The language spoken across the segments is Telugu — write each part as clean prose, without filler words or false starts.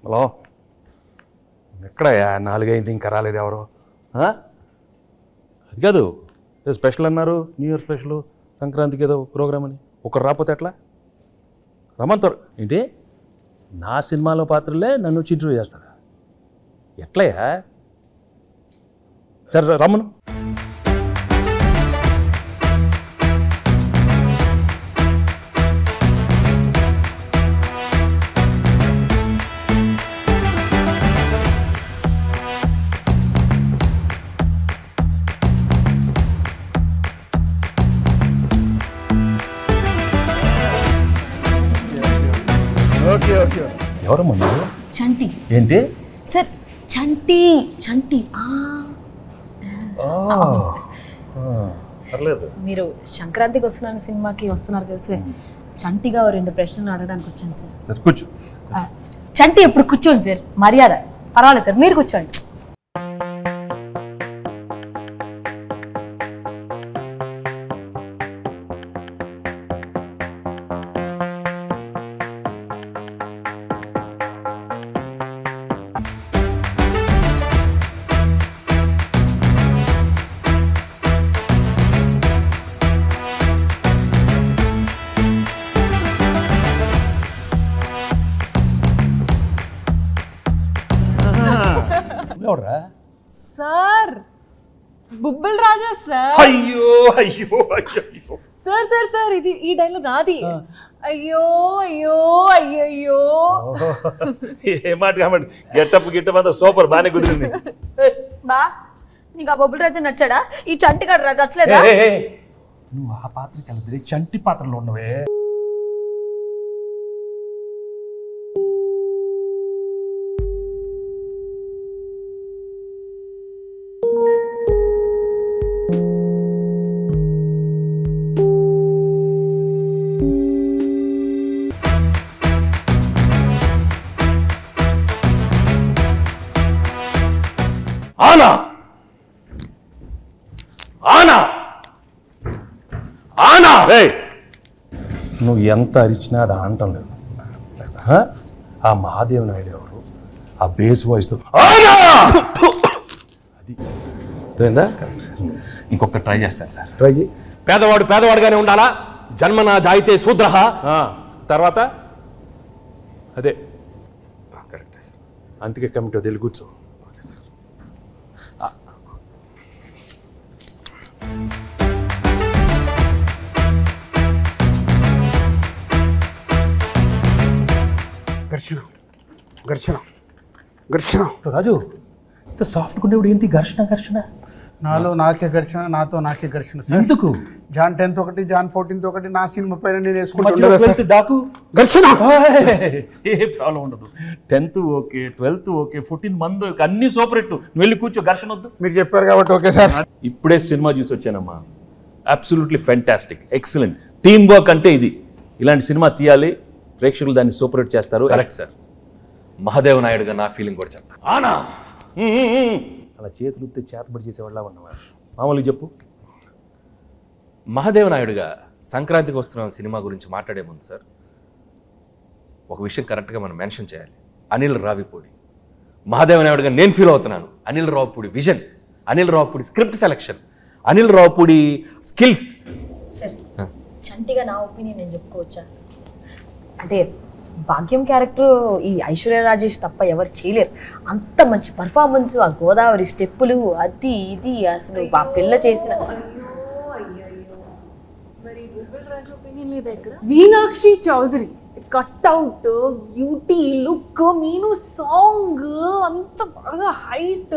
హలో, ఎక్కడయ్యా 4 అయింది ఇంకా రాలేదు ఎవరు? అది కాదు, ఏదో స్పెషల్ అన్నారు, న్యూ ఇయర్ స్పెషల్, సంక్రాంతికి ఏదో ప్రోగ్రామ్ అని. ఒకరు రాకపోతే ఎట్లా? రమ్మంటారు ఏంటి? నా సినిమాలో పాత్రలే నన్ను ఇంటర్వ్యూ చేస్తారా? ఎట్లయ్యా? సరే రమ్మను. Okay okay. ఎవరమ్మా మీరు? చంటి. ఏంటి సార్? చంటి. చంటి. పర్లేదు. మీరు సంక్రాంతికి వస్తున్నాను సినిమాకి వస్తున్నారు కదా సార్, చంటిగా 2 ప్రశ్నలు అడగడానికి వచ్చాను సార్. సార్ కూర్చో. చంటి ఎప్పుడు కూర్చోండి సార్, మర్యాద. పర్వాలేదు సార్, మీరు కూర్చోండి. సార్ బుబ్బుల్ రాజా సార్. అయ్యో అయ్యో అయ్యో సార్ సార్ సార్ ఇది ఈ డైలాగ్ నాది. అయ్యో అయ్యో అయ్యో. ఏ మాట కాబట్టి గెటప్ అంతా సూపర్, బాగానే కుదిరింది. బా నీకు ఆ బొబ్బుల్ రాజా నచ్చాడా? ఈ చంటి గడ నచ్చలేదా? నువ్వు ఆ పాత్రకి వెళ్తే చంటి పాత్రలో ఉన్నవే. ఆనా ఆనా ఆనా. నువ్వు ఎంత అరిచినా అది ఆనటం లేదు. ఆ మహాదేవ్ నాయుడు ఎవరు? ఆ బేస్ వాయిస్తో ఆనా అది తెలిందా? ఇంకొక ట్రై చేస్తాను సార్. ట్రై చేయి. పేదవాడు పేదవాడుగానే ఉండాలా, జన్మనా జాయితే శూద్రః. తర్వాత అదే కరెక్టే సార్. అందుకే కమిటీ వదిలి కూర్చో. ఘర్షణ ఘర్షణ ఘర్షణ. రాజు ఇంత సాఫ్ట్గా ఉండేవాడు ఏంటి ఘర్షణ ఘర్షణ? నాలో నాకే ఘర్షణ, నాతో నాకే ఘర్షణ. ఎందుకు? జాన్ 10th ఒకటి, జాన్ 14th ఒకటి, నా సినిమా పైన నేను వేసుకుంటా డాకు ఘర్షణ. ఏ ప్రాబ్లం ఉండదు. 10th okay, 12th okay, 14th మంది అన్ని సూపర్ హిట్. నువ్వు వెళ్ళి కూర్చో, ఘర్షణ వద్దు. మీరు చెప్పారు కాబట్టి ఓకే సార్. ఇప్పుడే సినిమా చూసి వచ్చానమ్మా. Absolutely fantastic, excellent. Team work అంటే ఇది. ఇలాంటి సినిమా తీయాలి, ప్రేక్షకులు దాన్ని సూపర్ హిట్ చేస్తారు. Correct sir. మహాదేవ్ నాయుడుగా నా ఫీలింగ్ కూడా చెప్తా. ఆనా అలా చేతులు చేతబడి చేసేవాళ్ళ ఉన్నవాడు. మామూలుగా చెప్పు. మహాదేవ్ నాయుడుగా సంక్రాంతికి వస్తున్న సినిమా గురించి మాట్లాడే ముందు సార్, ఒక విషయం కరెక్ట్గా మనం మెన్షన్ చేయాలి. అనిల్ రావిపూడి. మహాదేవ్ నాయుడుగా నేను ఫీల్ అవుతున్నాను. Anil Ravipudi vision, Anil Ravipudi script selection, Anil Ravipudi skills. Sir చంటిగా నా ఒపీనియన్ నేను చెప్పుకోవచ్చా? అంటే భాగ్యం క్యారెక్టర్ ఈ ఐశ్వర్య రాజేష్ తప్ప ఎవరు చేయలేరు. అంత మంచి పర్ఫార్మెన్స్, ఆ గోదావరి స్టెప్పులు, అది ఇది అసలు ఆ పిల్ల చేసిన. Meenakshi Chaudhary cutout, beauty, look, Meenu song అంత బాగా హైట్.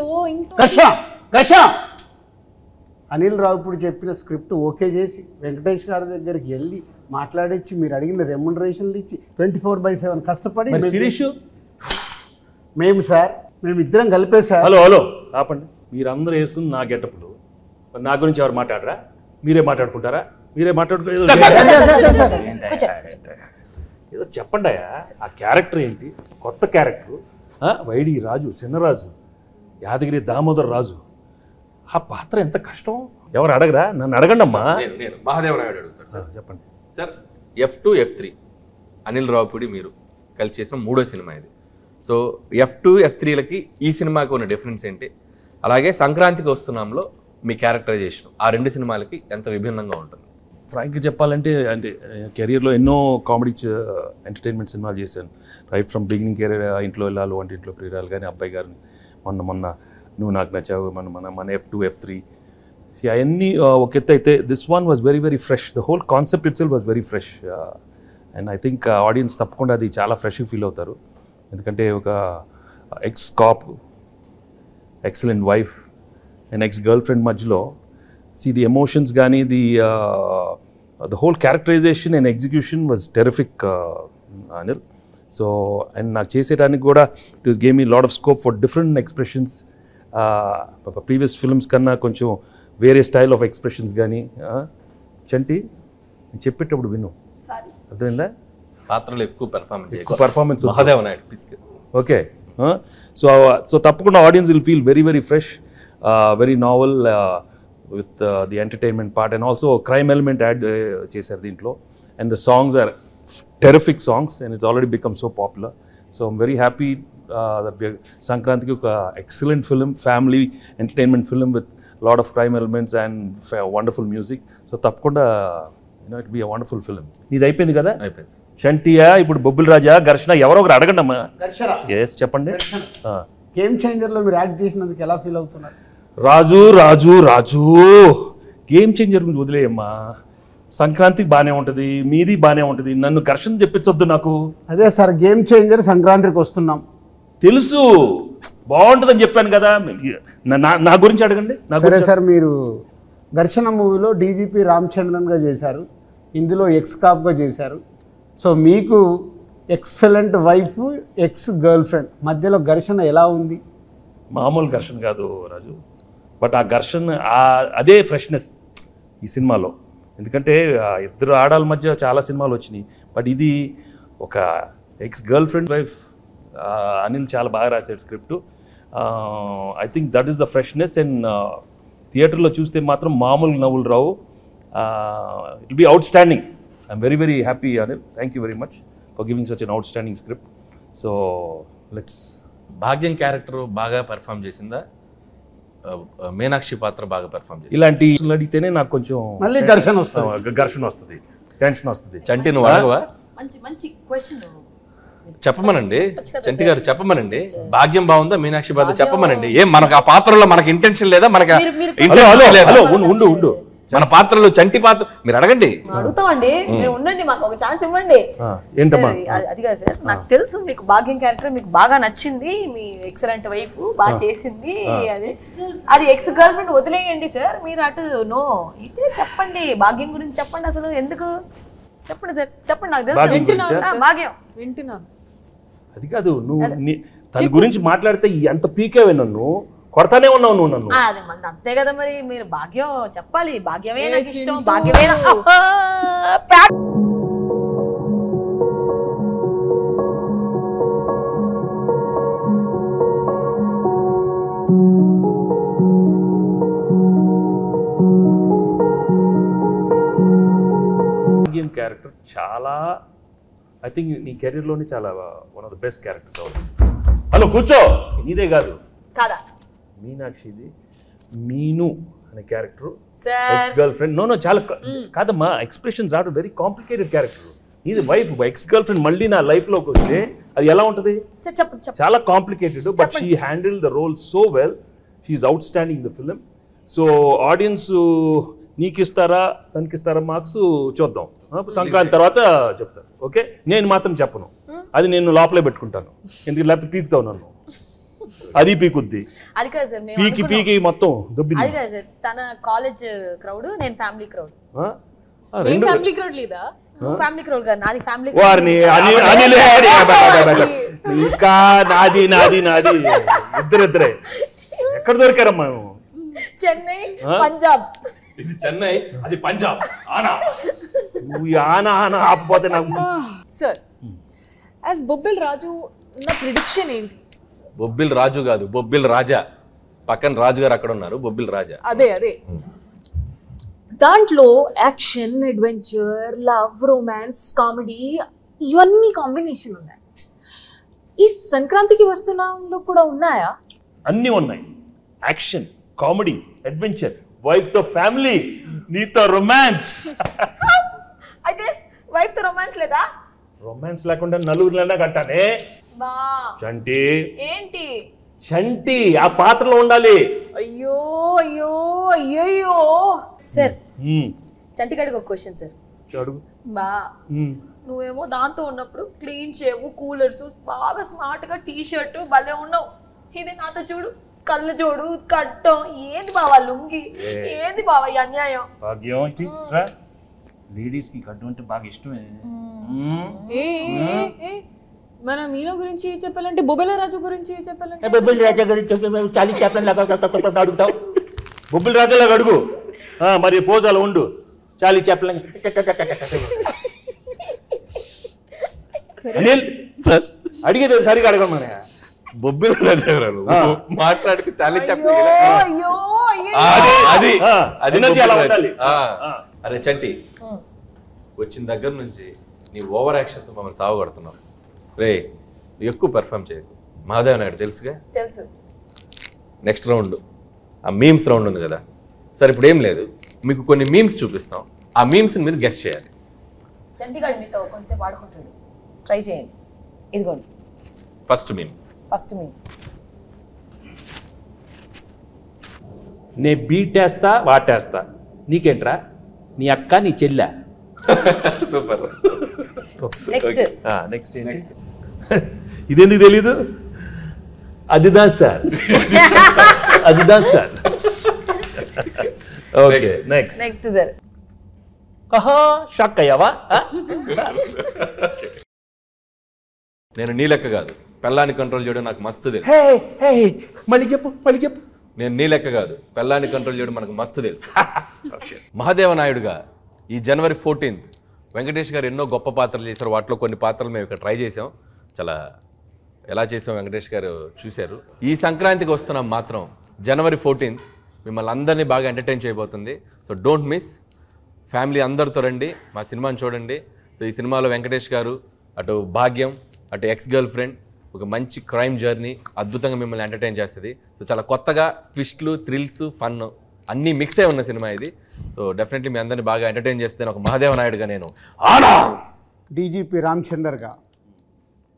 అనిల్ రావిపూడి చెప్పిన స్క్రిప్ట్ ఓకే చేసి వెంకటేష్ గారి దగ్గరికి వెళ్ళి మాట్లాడించి మీరు అడిగిన రెమ్యునరేషన్లు ఇచ్చి 24/7 కష్టపడి మేము సార్, మేము ఇద్దరం కలిపే సార్. హలో హలో ఆపండి. మీరందరూ వేసుకుని నా గెటప్లు, నా గురించి ఎవరు మాట్లాడరా? మీరే మాట్లాడుకుంటారా? మీరే మాట్లాడుకో. ఏదో చెప్పండి అయ్యా. ఆ క్యారెక్టర్ ఏంటి? కొత్త క్యారెక్టర్. వైడి రాజు, చిన్నరాజు, యాదగిరి దామోదర్ రాజు. ఆ పాత్ర ఎంత కష్టం. ఎవరు అడగరా? నన్ను అడగండి అమ్మా. నేను మహాదేవ్ నాయుడు అడుగుతాను సార్. చెప్పండి sir. F2 F3 Anil Ravipudi మీరు కలిసి చేసిన 3వ సినిమా ఇది. సో F2 F3లకి ఈ సినిమాకి ఉన్న డిఫరెన్స్ ఏంటి, అలాగే సంక్రాంతికి వస్తున్నాంలో మీ క్యారెక్టరైజేషన్ ఆ 2 సినిమాలకి ఎంత విభిన్నంగా ఉంటుంది? ఫ్రాంక్గా చెప్పాలంటే అంటే కెరియర్లో ఎన్నో కామెడీ ఎంటర్టైన్మెంట్ సినిమాలు చేశాను. రైట్ ఫ్రమ్ బిగినింగ్ కెరీర్, ఇంట్లో వెళ్ళాలి, వంటింట్లో ప్రియురాలు కానీ, అబ్బాయి గారిని, మొన్న నువ్వు నాకు నచ్చావు, మన F2 F3 అవన్నీ ఒక ఎత్తు అయితే this one was very very fresh. The whole concept it self was very fresh and I think audience తప్పకుండా అది చాలా ఫ్రెష్గా ఫీల్ అవుతారు. ఎందుకంటే ఒక X cap, excellent wife and ex girl friend మధ్యలో ది ఎమోషన్స్ కానీ the whole characterization and execution was terrific, Anil. So and నాకు చేసేటానికి కూడా it gave me a lot of scope for different expressions. Previous films కన్నా కొంచెం వేరే స్టైల్ ఆఫ్ ఎక్స్ప్రెషన్స్ కానీ. చంటి చెప్పేటప్పుడు విను, అర్థమైందా? పాత్రలు ఎక్కువ performance Mahadeva Naidu. Okay, so తప్పకుండా audience will feel very very fresh, very novel with the entertainment part and also a crime element add చేశారు దీంట్లో. And the songs are terrific songs and it's already become so popular. So I'm very happy that we are Sankrantiki ఒక excellent film, family entertainment film with a lot of crime elements and wonderful music. So తప్పకుండా it will be a wonderful film. ఇది అయిపోయింది కదా? అయిపోయింది. చంటియా, ఇప్పుడు బొబ్బిల్ రాజా, ఘర్షణ, ఎవరో ఒకరు అడగండి అమ్మా. ఎస్ చెప్పండి. గేమ్ చేంజర్లో మీరు యాక్ట్ చేసినందుకు ఎలా ఫీల్ అవుతున్నారు? రాజు రాజు రాజు గేమ్ చేంజర్ గురించి వదిలేయమ్మా. సంక్రాంతికి బాగానే ఉంటుంది, మీది బాగానే ఉంటుంది, నన్ను ఘర్షణ చెప్పించొద్దు నాకు. అదే సార్, గేమ్ చేంజర్ సంక్రాంతికి వస్తున్నాం తెలుసు, బాగుంటుందని చెప్పాను కదా. నా గురించి అడగండి. సరే సార్, మీరు ఘర్షణ మూవీలో డీజీపీ రామచంద్రన్గా చేశారు, ఇందులో ఎక్స్ కాప్గా చేశారు. సో మీకు excellent wife, ex girl friend మధ్యలో ఘర్షణ ఎలా ఉంది? మామూలు ఘర్షణ కాదు రాజు, బట్ ఆ ఘర్షణ అదే ఫ్రెష్నెస్ ఈ సినిమాలో. ఎందుకంటే ఇద్దరు ఆడాల మధ్య చాలా సినిమాలు వచ్చినాయి, బట్ ఇది ఒక ex girlfriend wife. Anil చాలా బాగా రాశాడు script. I think that is the freshness. And థియేటర్లో చూస్తే మాత్రం మామూలు నవ్వులు రావు. It will be outstanding. I'm very very happy Anil. Thank you very much for giving such an outstanding script. So let's. Bhagyam character బాగా పెర్ఫామ్ చేసిందా, మీనాక్షి పాత్ర బాగా పెర్ఫామ్ చేసింది? ఇలాంటి అడిగితేనే నాకు కొంచెం మళ్ళీ ఘర్షణ వస్తుంది, టెన్షన్ వస్తుంది. చంటి నువ్వు అడగవా? మంచి క్వశ్చన్ చెప్పమనండి, చంటి గారు చెప్పమనండి. భాగ్యం బాగుందా, మీనాక్షి పాత్ర చెప్పమనండి. ఏం మనకు ఆ పాత్రలో మనకి ఇంటెన్షన్ లేదా? మనకి ఉండు మన పాత్రలో చంటి పాత్ర మీరు అడగండి. అడుగుతామండి, మీరు ఉండండి, మాకు ఒక ఛాన్స్ ఇవ్వండి. అది కాదు సార్, నాకు తెలుసు మీకు భాగ్యం క్యారెక్టర్ మీకు బాగా నచ్చింది, మీ ఎక్సలెంట్ వైఫ్ బాగా చేసింది, అది ఎక్స్ గర్ల్ ఫ్రెండ్ వదిలేయండి సార్. మీరు అటు నో ఇటే చెప్పండి, భాగ్యం గురించి చెప్పండి. అసలు ఎందుకు చెప్పండి సార్, చెప్పండి. నాకు తెలుసు భాగ్యం వింటున్నాను. అది కాదు, నువ్వు తన గురించి మాట్లాడితే ఎంత పీకేవే, నన్ను కొడతానే ఉన్నావు నువ్వు నన్ను. అది మంది అంతే కదా మరి, మీరు భాగ్యం చెప్పాలి. భాగ్యమే నాకు ఇష్టం, భాగ్యమే భాగ్యం క్యారెక్టర్ చాలా, ఐ థింక్ నీ కెరీర్లోనే చాలా one of the best characters అవుతుంది. హలో కూర్చో, నీదే కాదు కాదా మీనాక్షిది. మీను అనే character ex girlfriend. No చాలా కాదమ్మా, expressions are very complicated character. ఇది వైఫ్, ఎక్స్ గర్ల్ ఫ్రెండ్ మళ్ళీ నా లైఫ్లోకి వస్తే అది ఎలా ఉంటుంది? చాలా complicated, but she handle the role so well. She's outstanding the film. So audience నీకు ఇస్తారా తనకిస్తారా మార్క్స్ చూద్దాం, సంక్రాంతి తర్వాత చెప్తారు. ఓకే, నేను మాత్రం చెప్పను, అది నేను లోపలే పెట్టుకుంటాను. ఎందుకు లేకపోతే పీకుతావు నన్ను, అది పీకుద్ది. అది కాదు సార్, పీకి మొత్తం దుబ్బింది. అది కాదు సార్, తన కాలేజ్ క్రౌడ్, నేను ఫ్యామిలీ క్రౌడ్. ఫ్యామిలీ క్రౌడ్ లేదా? ఫ్యామిలీ క్రౌడ్ కాదు, నాది ఫ్యామిలీ. వారిని ఇంకా నాది ఇద్దరిద్దరే. ఎక్కడ దొరికారమ్మా? చెన్నై, పంజాబ్. ఇది చెన్నై, అది పంజాబ్. ఆనా ఆపపోతే నాకు. సార్ యాజ్ బొబ్బిల్ రాజు నా ప్రిడిక్షన్ ఏంటి? బొబ్బిల్ రాజు కాదు, బొబ్బిల్ రాజా. పక్కన రాజు గారు అక్కడ ఉన్నారు, బొబ్బిల్ రాజా. అదే దాంట్లో action, adventure, love, romance, comedy ఇవన్నీ కాంబినేషన్ ఉన్నాయి. ఈ సంక్రాంతికి వస్తున్నాంలో కూడా ఉన్నాయా? అన్నీ ఉన్నాయి. యాక్షన్, కామెడీ, అడ్వెంచర్, వైఫ్ తో ఫ్యామిలీ, నీతో రొమాన్స్. అయితే వైఫ్ తో రొమాన్స్ లేదా? రొమాన్స్ లేకుండా నలుగురిలోనే కట్టానే. బా చంటి ఏంటి? చంటి ఆ పాత్రలో ఉండాలి. అయ్యో అయ్యో అయ్యయ్యో. సార్ చంటిగాడికి ఒక క్వశ్చన్ సార్. అడుగు. బా నువ్వేమో దాంతో ఉన్నప్పుడు క్లీన్ చేయవు, కూలర్స్, బాగా స్మార్ట్ గా టీ షర్ట్ భలే ఉన్నావు. ఇది నాతో చూడు, కళ్ళు చూడు, కట్టం. ఏంది బావా లుంగి? ఏంది బావా ఈ అన్యాయం? భాగ్యం లేడీస్ కి కట్టు అంటే బాగా ఇష్టమే. మన మీనో గురించి చెప్పాలంటే బొబ్బెల రాజు గురించి చెప్పాలంటే బొబ్బిల్ రాజా గురించి చాలీ చెప్పండి అడుగుతావు. బొబ్బిల్ రాజాలాగా అడుగు. మరి పోజాలు ఉండు. చాలీ చెప్పలే అనిల్ సార్ అడిగేది సరిగా అడగమని. బొబ్బిల రాజారావు మాట్లాడితే చాలా చెప్పలేదు. అయ్యో అది అది ఎనర్జీ అలా ఉండాలి. అరే చంటి, వచ్చిన దగ్గర నుంచి నీ ఓవర్ యాక్షన్తో మమ్మల్ని సాగుగడుతున్నావు. రే ఎక్కువ పెర్ఫామ్ చేయకు. మహాదేవ్ నాయుడు తెలుసుగా. తెలుసు. నెక్స్ట్ రౌండ్ ఆ మీమ్స్ రౌండ్ ఉంది కదా. సరే ఇప్పుడు ఏం లేదు, మీకు కొన్ని మీమ్స్ చూపిస్తాం. ఆ మీమ్స్ని మీరు గెస్ట్ చేయాలి. చంటిగాడు మీతో కొంచెంసేపు ఆడుకుంటాడు, ట్రై చేయండి. ఇదిగోండి ఫస్ట్ మీమ్. ఫస్ట్ మీ నే బీటేస్తా వాటేస్తా, నీకేంట్రా? నీ అక్క నీ చెల్లె. సూపర్. నెక్స్ట్ నెక్స్ట్ ఇదెందుకు తెలీదు? అదిదా సార్, అదిదా sir. Okay next. Next sir. ఆహా షాక్ అయ్యావా? నేను నీ లెక్క కాదు, పెళ్ళాన్ని కంట్రోల్ చేయడం నాకు మస్తు తెలుసు. మళ్ళీ చెప్పు మళ్ళీ చెప్పు. నేను నీ లెక్క కాదు, పెళ్ళాన్ని కంట్రోల్ చేయడం మనకు మస్తు తెలుసు. మహాదేవ నాయుడుగా ఈ జనవరి 14th వెంకటేష్ గారు ఎన్నో గొప్ప పాత్రలు చేశారు. వాటిలో కొన్ని పాత్రలు మేము ఇక్కడ ట్రై చేసాం. చాలా ఎలా చేసాం వెంకటేష్ గారు చూశారు. ఈ సంక్రాంతికి వస్తున్నాం మాత్రం జనవరి 14th మిమ్మల్ని అందరినీ బాగా ఎంటర్టైన్ చేయబోతుంది. So don't miss. ఫ్యామిలీ అందరితో రండి, మా సినిమాని చూడండి. సో ఈ సినిమాలో వెంకటేష్ గారు, అటు భాగ్యం, అటు ఎక్స్ గర్ల్ ఫ్రెండ్, ఒక మంచి క్రైమ్ జర్నీ అద్భుతంగా మిమ్మల్ని ఎంటర్టైన్ చేస్తుంది. సో చాలా కొత్తగా ట్విస్ట్లు, థ్రిల్స్, ఫన్ అన్నీ మిక్స్ అయి ఉన్న సినిమా ఇది. సో డెఫినెట్లీ మీ అందరినీ బాగా ఎంటర్టైన్ చేస్తే ఒక మహాదేవ నాయుడుగా నేను డీజీపీ రామచందర్గా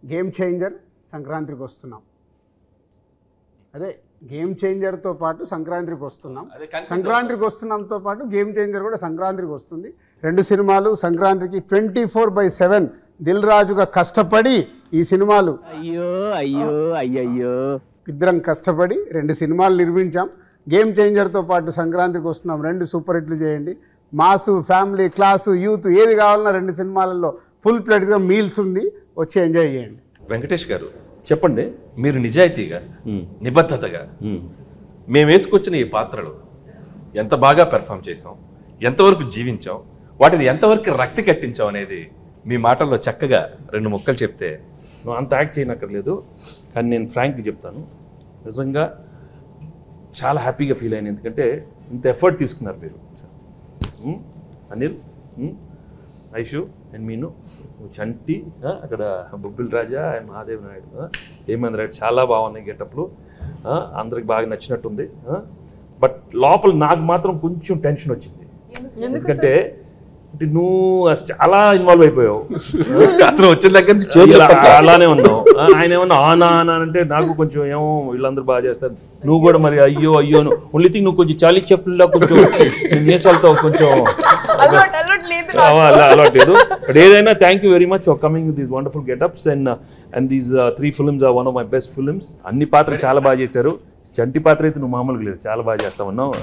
గేమ్ చేంజర్ సంక్రాంతికి వస్తున్నాం. అదే గేమ్ చేంజర్తో పాటు సంక్రాంతికి వస్తున్నాం. సంక్రాంతికి వస్తున్నాంతో పాటు గేమ్ చేంజర్ కూడా సంక్రాంతికి వస్తుంది. రెండు సినిమాలు సంక్రాంతికి 24/7 దిల్ రాజుగా కష్టపడి ఈ సినిమాలు ఇద్దరం కష్టపడి 2 సినిమాలు నిర్మించాం. గేమ్ చేంజర్తో పాటు సంక్రాంతికి వస్తున్నాం. 2 సూపర్ హిట్లు చేయండి. మాసు, ఫ్యామిలీ, క్లాసు, యూత్ ఏది కావాలన్నా 2 సినిమాలలో ఫుల్ ప్లేట్గా మీల్స్ ఉంది, వచ్చి ఎంజాయ్ చేయండి. వెంకటేష్ గారు చెప్పండి. మీరు నిజాయితీగా, నిబద్ధతగా మేము వేసుకొచ్చిన ఈ పాత్రలు ఎంత బాగా పెర్ఫామ్ చేసాం, ఎంతవరకు జీవించాం, వాటిని ఎంతవరకు రక్తి కట్టించాం అనేది మీ మాటల్లో చక్కగా 2 ముక్కలు చెప్తే. నువ్వు అంత యాక్ట్ చేయనక్కర్లేదు, కానీ నేను ఫ్రాంక్గా చెప్తాను. నిజంగా చాలా హ్యాపీగా ఫీల్ అయ్యాను. ఎందుకంటే ఇంత ఎఫర్ట్ తీసుకున్నారు మీరు. అనిల్, ఐషు అండ్ మీను, చంటి, అక్కడ బొబ్బిల్ రాజా అండ్ మహాదేవ్ నాయుడు, హేమంత్ రాయుడు చాలా బాగున్నాయి గెటప్లు. అందరికి బాగా నచ్చినట్టుంది. బట్ లోపల నాకు మాత్రం కొంచెం టెన్షన్ వచ్చింది. ఎందుకంటే నువ్వు చాలా ఇన్వాల్వ్ అయిపోయావు. వచ్చిన దగ్గర నుంచి అలానే ఉన్నావు. ఆయన ఏమన్నా ఆనా ఆనా అంటే నాకు కొంచెం ఏమో వీళ్ళందరూ బాగా చేస్తారు, నువ్వు కూడా మరి అయ్యో అయ్యో ఓన్లీ థింగ్ నువ్వు కొంచెం చాలీ చెప్పుల్లో కొంచెం నేసాలతో కొంచెం అలవాట్లేదు. బట్ ఏదైనా thank you very much for coming with these wonderful getups and these 3 films are one of my best films. అన్ని పాత్రలు చాలా బాగా చేశారు. చంటి పాత్ర అయితే నువ్వు మామూలుగా లేదు, చాలా బాగా చేస్తా ఉన్నావు.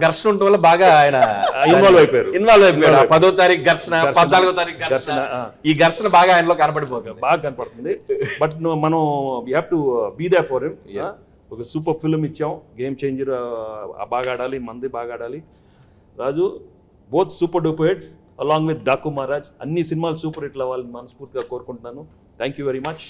ఘర్షణ ఉండటం వల్ల బాగా ఆయన ఇన్వాల్వ్ అయిపోయారు. 10వ తారీఖు ఘర్షణ, 14వ తారీఖు ఘర్షణ, ఈ ఘర్షణ బాగా ఆయనలో కనపడిపోతుంది, బాగా కనపడుతుంది. బట్ మనం we have to be there for him. ఒక సూపర్ ఫిల్మ్ ఇచ్చాం, గేమ్ చేంజర్, బాగా ఆడాలి, మంది బాగా ఆడాలి. Raju both super duper hits along with Daaku Maharaj. అన్ని సినిమాలు సూపర్ హిట్లు అవ్వాలని మనస్ఫూర్తిగా కోరుకుంటున్నాను. Thank you very much.